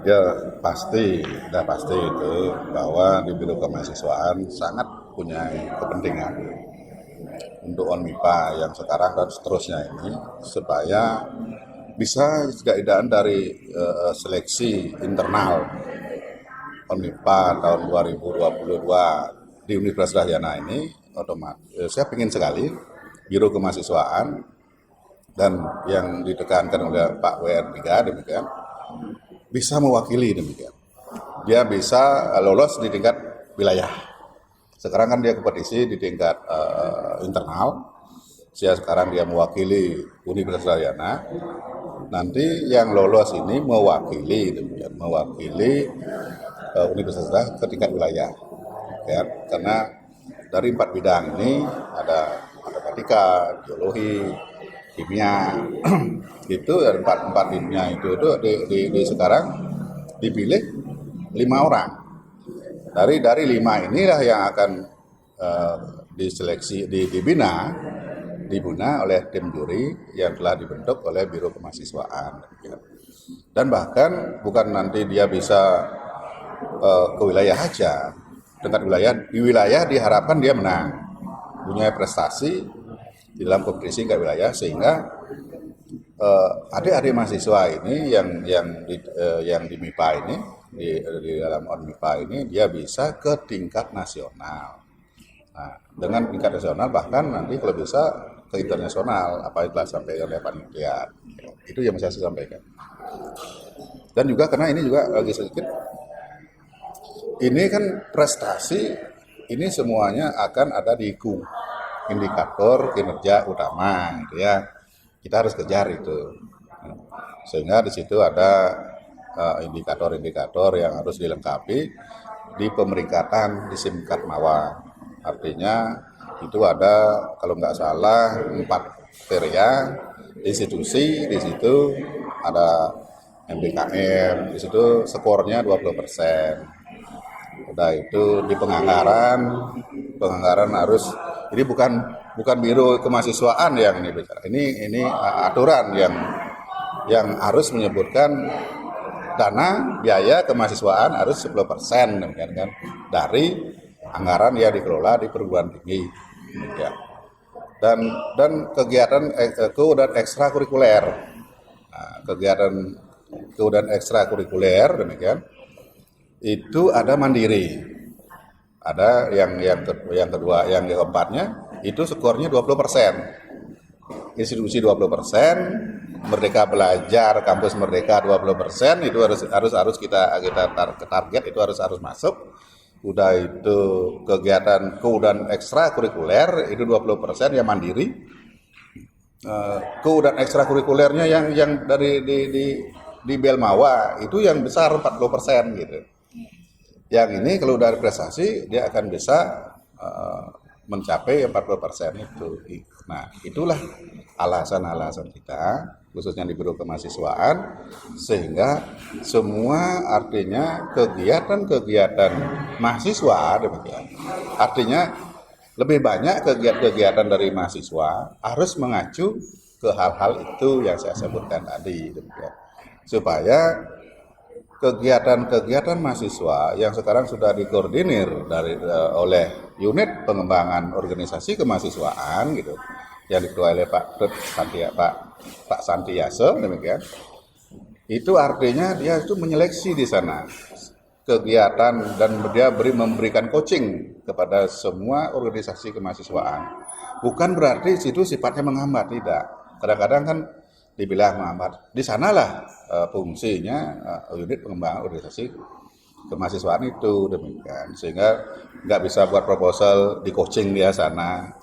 Ya udah pasti itu bahwa di Biro Kemahasiswaan sangat punya kepentingan untuk ONMIPA yang sekarang dan seterusnya ini supaya bisa keadaan dari seleksi internal ONMIPA tahun 2022 di Universitas Dayana ini otomatis saya ingin sekali Biro Kemahasiswaan dan yang ditekankan oleh Pak WR3 demikian bisa mewakili demikian. Dia bisa lolos di tingkat wilayah. Sekarang kan dia kompetisi di tingkat internal. Sekarang dia mewakili Universitas Dayana. Nanti yang lolos ini mewakili demikian, mewakili universitas ke tingkat wilayah. Ya, karena dari 4 bidang ini ada matematika, geologi, kimia, itu dari empat timnya itu di sekarang dipilih 5 orang. Dari 5 inilah yang akan diseleksi, dibina oleh tim juri yang telah dibentuk oleh Biro Kemahasiswaan. Dan bahkan bukan nanti dia bisa ke wilayah aja, tingkat wilayah, di wilayah diharapkan dia menang, punya prestasi di dalam kompetisi tingkat wilayah, sehingga adik-adik mahasiswa ini yang di MIPA ini di dalam ONMIPA ini dia bisa ke tingkat nasional. Nah, dengan tingkat nasional bahkan nanti kalau bisa ke internasional, apa yang telah disampaikan oleh panitia. Itu yang saya sampaikan. Dan juga karena ini juga lagi sedikit, ini kan prestasi ini semuanya akan ada di IKU, indikator kinerja utama, gitu ya. Kita harus kejar itu, sehingga di situ ada indikator-indikator yang harus dilengkapi di pemeringkatan di SIMKAD Mawar. Artinya itu ada kalau nggak salah 4 kriteria institusi, di situ ada MBKM, di situ skornya 20%. Udah itu di penganggaran harus, ini bukan Biro Kemahasiswaan yang ini bicara. Ini aturan yang harus menyebutkan dana biaya kemahasiswaan harus 10% kan, dari anggaran yang dikelola di perguruan tinggi. Ya. Dan kegiatan ekstrakurikuler. Nah, kegiatan ekstrakurikuler demikian itu ada mandiri, ada yang kedua, yang keempatnya itu skornya 20%, institusi 20%, Merdeka Belajar, kampus Merdeka 20%, itu harus kita target, itu harus masuk. Udah itu kegiatan ekstrakurikuler itu 20% yang mandiri. Kemudian ekstrakurikulernya yang dari di Belmawa itu yang besar 40% gitu. Yang ini kalau dari prestasi dia akan bisa mencapai 40% itu. Nah, itulah alasan-alasan kita khususnya di Biro Kemahasiswaan, sehingga semua artinya kegiatan mahasiswa demikian. Artinya lebih banyak kegiatan dari mahasiswa harus mengacu ke hal-hal itu yang saya sebutkan tadi demikian. Supaya kegiatan mahasiswa yang sekarang sudah dikoordinir oleh unit pengembangan organisasi kemahasiswaan gitu, yang diketuai oleh Pak Santiaso demikian, itu artinya dia itu menyeleksi di sana kegiatan dan dia memberikan coaching kepada semua organisasi kemahasiswaan. Bukan berarti situ sifatnya menghambat, tidak. Kadang-kadang kan dibilang menghambat. Di sanalah fungsinya unit pengembangan organisasi kemahasiswaan itu demikian, sehingga nggak bisa buat proposal di coaching dia sana,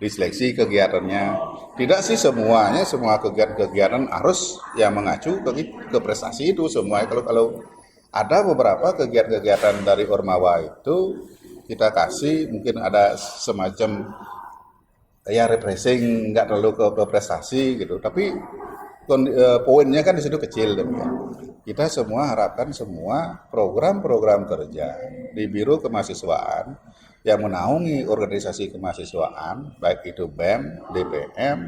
diseleksi kegiatannya. Tidak sih semuanya, semua kegiatan harus yang mengacu ke prestasi itu semua. Kalau ada beberapa kegiatan dari Ormawa itu kita kasih mungkin ada semacam ya refreshing, nggak terlalu ke prestasi gitu, tapi poinnya kan di situ kecil demikian. Kita semua harapkan semua program-program kerja di Biro Kemahasiswaan yang menaungi organisasi kemahasiswaan, baik itu BEM, DPM,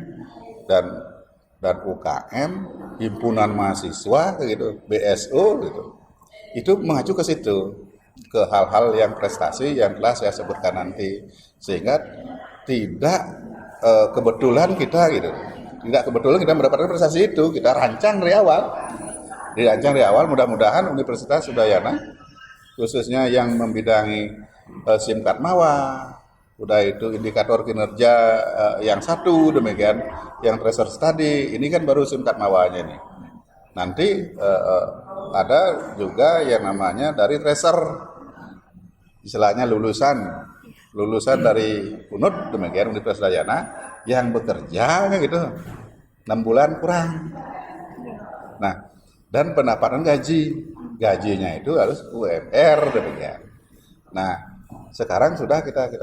dan UKM, himpunan mahasiswa gitu, BSO gitu, itu mengacu ke situ, ke hal-hal yang prestasi yang telah saya sebutkan nanti, sehingga tidak kebetulan kita gitu, tidak kebetulan kita mendapatkan prestasi itu, kita rancang dari awal, mudah-mudahan Universitas Udayana khususnya yang membidangi SIMKAD MAWA, udah itu indikator kinerja yang satu, demikian yang tracer study, ini kan baru SIMKAD MAWA-nya nih. Nanti ada juga yang namanya dari tracer, istilahnya lulusan dari UNUD, demikian Universitas Udayana yang bekerja gitu 6 bulan kurang. Nah, dan pendapatan gajinya itu harus UMR, demikian. Nah, sekarang sudah kita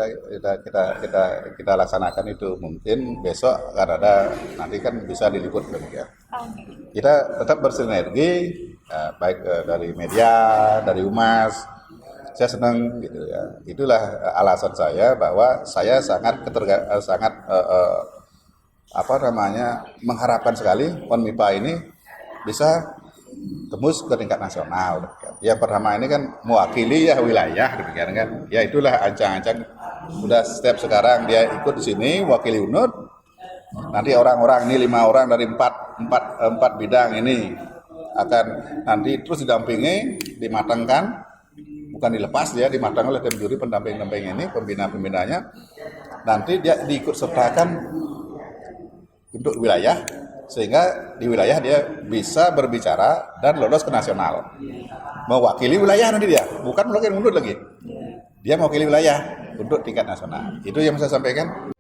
laksanakan itu, mungkin besok akan ada, nanti kan bisa diliput, demikian. Kita tetap bersinergi, baik dari media, dari humas. Saya senang gitu ya. Itulah alasan saya bahwa saya sangat mengharapkan sekali ONMIPA ini bisa tembus ke tingkat nasional. Yang pertama ini kan mewakili ya wilayah, demikian kan. Ya itulah ancang-ancang sudah step sekarang dia ikut di sini mewakili UNUD. Nanti orang-orang ini 5 orang dari 4 bidang ini akan nanti terus didampingi, dimatangkan, bukan dilepas, dia dimatang oleh tim juri pendamping-pendamping ini, pembina-pembinanya. Nanti dia diikut sertakan untuk wilayah, sehingga di wilayah dia bisa berbicara dan lolos ke nasional. Mewakili wilayah nanti dia, bukan mewakili UNUD lagi. Dia mewakili wilayah untuk tingkat nasional. Itu yang saya sampaikan.